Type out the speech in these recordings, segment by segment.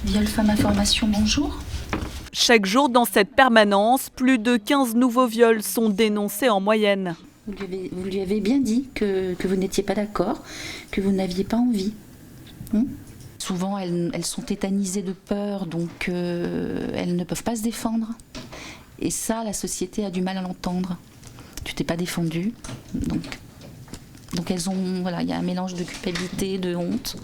Viol Femmes Information, bonjour. Chaque jour dans cette permanence, plus de 15 nouveaux viols sont dénoncés en moyenne. Vous lui avez bien dit que vous n'étiez pas d'accord, que vous n'aviez pas envie. Souvent, elles sont tétanisées de peur, donc elles ne peuvent pas se défendre. Et ça, la société a du mal à l'entendre. Tu t'es pas défendue, donc elles ont, voilà, il y a un mélange de culpabilité, de honte.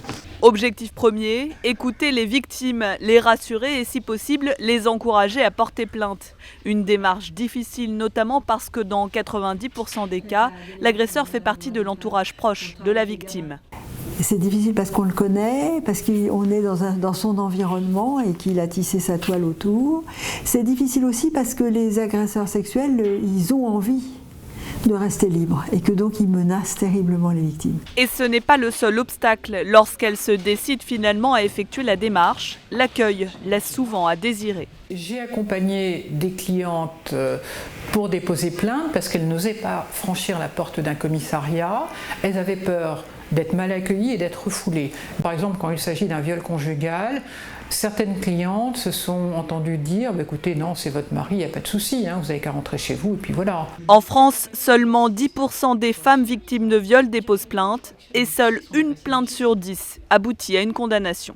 Objectif premier, écouter les victimes, les rassurer et si possible, les encourager à porter plainte. Une démarche difficile notamment parce que dans 90% des cas, l'agresseur fait partie de l'entourage proche de la victime. C'est difficile parce qu'on le connaît, parce qu'on est dans son environnement et qu'il a tissé sa toile autour. C'est difficile aussi parce que les agresseurs sexuels, ils ont envie de rester libres et que donc ils menacent terriblement les victimes. Et ce n'est pas le seul obstacle. Lorsqu'elles se décident finalement à effectuer la démarche, l'accueil laisse souvent à désirer. J'ai accompagné des clientes pour déposer plainte parce qu'elles n'osaient pas franchir la porte d'un commissariat. Elles avaient peur d'être mal accueillies et d'être refoulées. Par exemple, quand il s'agit d'un viol conjugal, certaines clientes se sont entendues dire « écoutez, non, c'est votre mari, il n'y a pas de souci, vous n'avez qu'à rentrer chez vous, et puis voilà ». En France, seulement 10% des femmes victimes de viol déposent plainte et seule une plainte sur 10 aboutit à une condamnation.